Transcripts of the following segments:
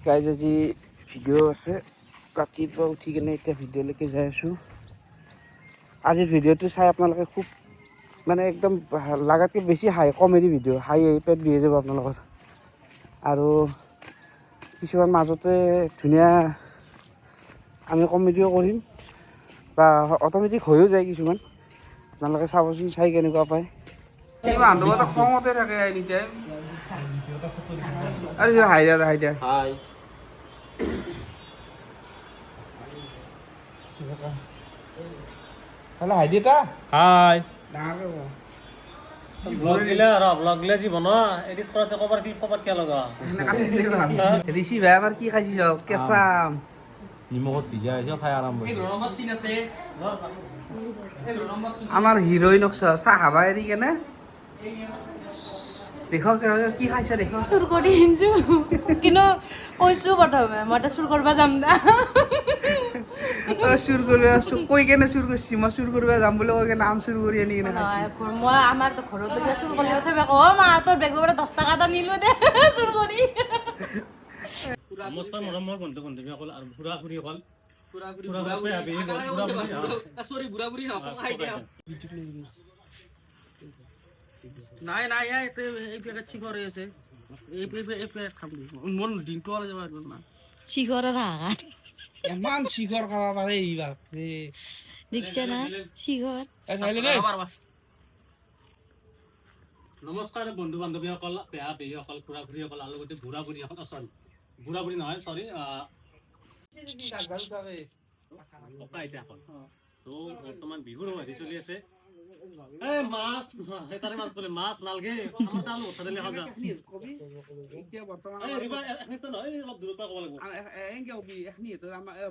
Guys আজি video' আছে ৰাতিপুৱা উঠি কিনে এতিয়া ভিডিঅ'লৈকে যাই আছোঁ। আজিৰ ভিডিঅ'টো চাই আপোনালোকে খুব মানে একদম লাগাতকৈ বেছি কমেডি ভিডিঅ' পেট বিহে যাব আপোনালোকৰ। আৰু কিছুমান মাজতে ধুনীয়া আমি কমেডিও কৰিম বা অট'মেটিক হৈও যায় কিছুমান। আপোনালোকে চাবচোন চাই কেনেকুৱা পায়। বান্ধৱতা খঙতে থাকে এনি টাইম। আৰু হাই দিয়া হাই হেল্ল' হাই দিয়া হাই ডাঙৰকৈ ব্লগ দিলে আৰু ব্লগ দিলে জীৱন এডিট কৰোঁতে ক'বাৰ ক্লিপ ক'বাত কিয় লগা ঋষি ভাই আমাৰ কি খাইছি যাওক কেঁচা আম নিমখত ভিজাই আছে খাই আৰম্ভ আমাৰ হিৰইনক চাহ খাবা এৰি কেনে দেখক কি খাইছে দেখক চুৰ কৰি আনিছো কিন্তু কৈছো প্ৰথমে মই চুৰ কৰিব যাম না চুৰ কৰিব কৈ কেনে চুৰ কৰিছি মই চুৰ কৰিব যাম বুলি কৈ কেনে আম চুৰ কৰি আনি কেনে মই আমাৰ ঘৰত চুৰ কৰিলে উঠে অ মা তোৰ বেগৰ পৰা 10 টকা এটা নিলো দে চুৰ কৰি নমস্কাৰ মোৰ বন্ধু বান্ধৱীসকল আৰু ফুৰা ফুৰি অকল নাই নাই এই পেকেট চিকৰ আছে এই পেকেট খাম মোৰ দিনটো ওলাই যাব না চিঘৰৰ হাহাকাৰ ইমান চিকৰ খাব পাৰে এই বাপৰে দেখছে না চিঘৰ নমস্কাৰ বন্ধু বান্ধৱীসকল পেহা পেহীসকল ফুৰা ফুৰিসকল আৰু লগতে বুঢ়া বুঢ়ীসকল চৰি বুঢ়া বুঢ়ী নহয় চৰি ককা আইতাসকল তো বৰ্তমান বিহুৰ সময় চলি আছে মাছ তাৰে মাছ বোলে মাছ নালগে আমাৰ তাল উঠা দিলে সজা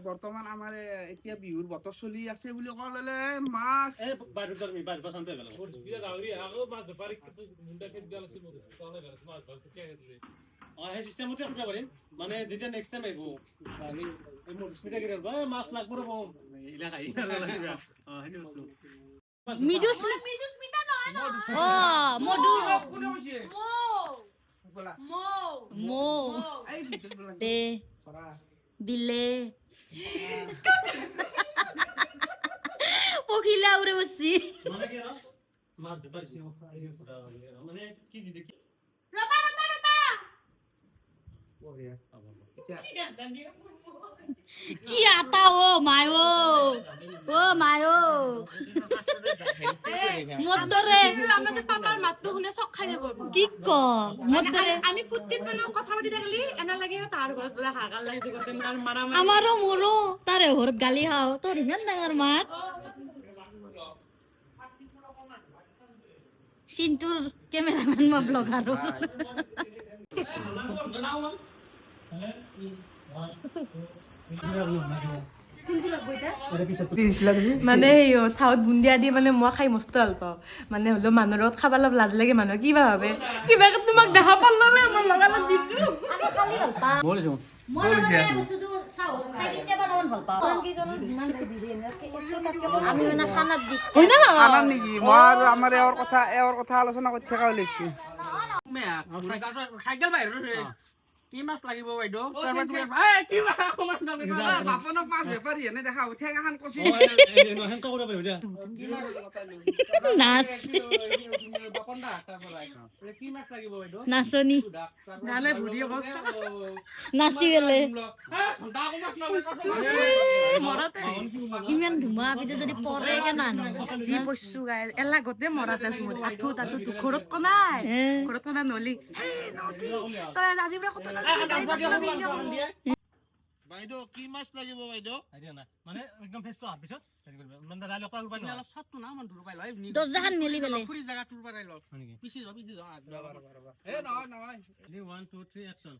বৰ্তমান আমাৰ এতিয়া বিহুৰ বতৰ চলি আছে বুলি ক'ব ল'লে মাছ সেই চিষ্টেমতে কৰিব পাৰিম মানে যেতিয়া নেক্সট টাইম আহিব মাছ লাগব ৰ'ব সেইটো বস্তু মিদুস্মিতা নহয় ন ও মধু মো দে বিলে পখিলা উড়ে বসছি মানে কি মাছ বেপারছি মানে কি দিতে কি রবা রবা রবা কি আতা ও মায়ো মদরে আমাদের পাপার মাতটো শুনে চক খাই যাব কি ক মদরে আমি ফুটকিত মানে কথা পাতি থাকলি এনা লাগে তার ঘৰত বলা হাগাল লাগি গছে মাৰা আমাৰও মোৰো তাৰে ঘৰত গালি খাও তোৰ ইমান ডাঙৰ মাত সিন্তুর ক্যামেরাম্যান মা ব্লগার মানে চাউত বুন্দিয়া দি মানে মই খাই মস্ত ভাল পাওঁ মানে হলেও মানুহৰ লগত খাব অলপ লাজ লাগে মানুহ কিবা ভাবে কিবা তোমাক দেখা পালো মই লগাল দিছো আমাৰ এওঁৰ কথা আলোচনা কৰি থকা লিখছো কি মাছ লাগিব বাইদেউ বাপনক মাছ বেপাৰী এনে দেখা ঠেঙা খান কচি কি মাছ লাগিব বাইদেউ নাচনি নালে ভুৰি অৱস্থা নাচি গেলে ইমান ধুমা পিছত যদি পৰে কেনা যি পইছো গাই এলা গতে মৰাতে মোৰ আঠু তাতু ঘৰত কনাই নলি তই আজি পৰা কত বাইদেউ কি মাছ লাগিব বাইদেউ মানে একদম ফেসটো আপ পিছত মানে দালি অকল উপায় নহয় অলপ সত্তু না মান ধুৰ পাই লয় দহ জাহান মেলি পেলাই ফুৰি জাগা টুৰ পাই লয় পিছি যাও এ নহয় 1 2 3 অ্যাকশন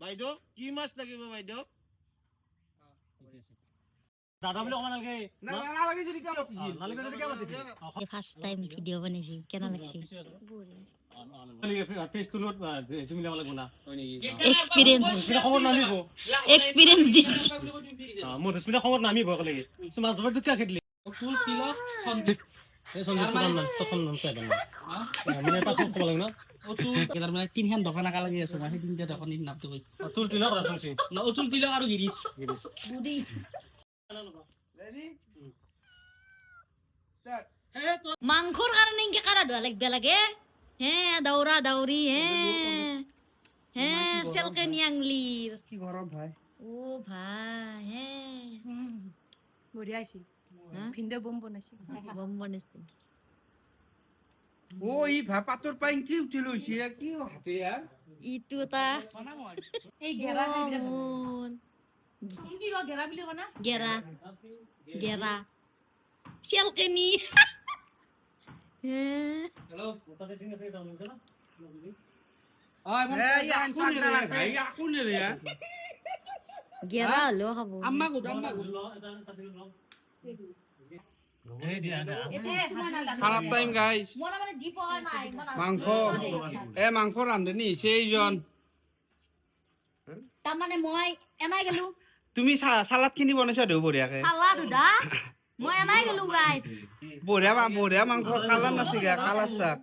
বাইদেউ কি মাছ লাগিব বাইদেউ দাদা বুলি অকমান নালগে নালাগে যদি কিয় মাতিছিল নালগে যদি কিয় মাতিছিল ফার্স্ট টাইম ভিডিও বানাইছি কেনা লাগছি ফেসটো লোট জিমিলা লাগব না এক্সপেরিয়েন্স খবর নামিব এক্সপেরিয়েন্স দিছি মোৰ স্পিডে খবর নামিব লাগে মাছ ধরে দুটা খেদলি ফুল কিলো সঞ্জিত এই সঞ্জিত নাম তখন নাম চাই মানে এটা খবর লাগে না অতুল তাৰ মানে তিনখান দোকান একা লাগি আছো মই সেই তিনটা দোকানীৰ নামটো কৈ অতুল তিলক ৰাজবংশী অতুল তিলক আৰু গিৰিশ বুদি ৰেডি মাংসৰ কাৰণে ইনকে কাৰা ধোৱা লাগবা লাগে হে দৌৰা দৌৰি হে হে চেলকে নিয়াংলিৰ কি গৰম ভাই ও ভাই হে বঢ়িয়া আহিছে হা? ভিন্দে বম বনাইছে বম বনাইছে ও ই ভাই পাতৰ পাইন কি উঠি লৈছে কি হাতে ইয়াৰ ইটো এটা এই গেৰা খাই বিৰাট ভাল মন লাগে। কি কয় গেৰা বুলি কয় না গেৰা গেৰা চেলকে নি হে তাতে চিন আছে এটা মনকে না অই মই আকো নেৰে গেৰা হলেও খাব আম্মা গুড আম্মা গুড এটা পাছে ল এই দিয়া না খারাপ টাইম গাইস মনে মানে দি পাওয়া নাই মাংস মাংস ৰান্ধনি হৈছে এইজন তাৰমানে মই এনাই গেলো তুমি সালাদ খিনি বনাইছা দেও বঢ়িয়াকে চালা দুদা মই এনাই গেলো গাইছ বঢ়িয়া মাংস কালাৰ নাছিগা কালাৰ চাক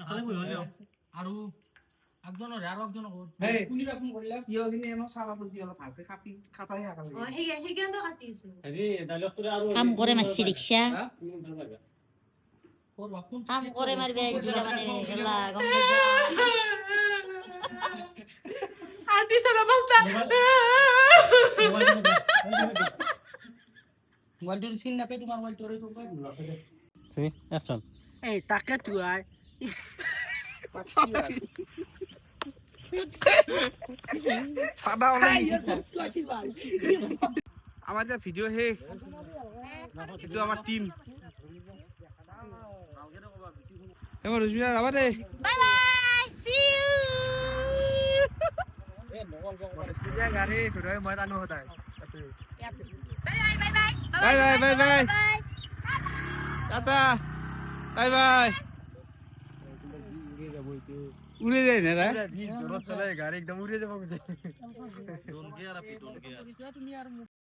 খালি বই হলো আৰু একজনৰ আৰু একজনৰ ক'ত হেই কোনিবা ফোন কৰিলা কিয় কিনে এনো সালাদ দি অলপ ভালকে কাটাই আকা লাগে সেইকাৰণে কাটিছো হেৰি ডাইলগ তোৰে আৰু কাম কৰে মাছি ৰিক্সা ভাল লাগে ক'ত বাপুন কাম কৰে মাৰিবে জিলা মানে এলা গম পাইছা আন্টি চলা বস্তা মোবাইলটো চিন নাপাই তোমাৰ মোবাইলটো সি একচন এই তাকে তুই আমাৰ যে ভিডিঅ' শেষ এইটো আমাৰ টিম এবাৰ ৰজমিনা যাবা দে বাই বাই সি ইউ গাড়ী ঘূৰাই মই টানো সদায় bye bye bye bye tata bye bye উড়ে যায় না রা যি জোৰত চলে গাড়ী একদম উৰি যাব খুজে তুমি আৰু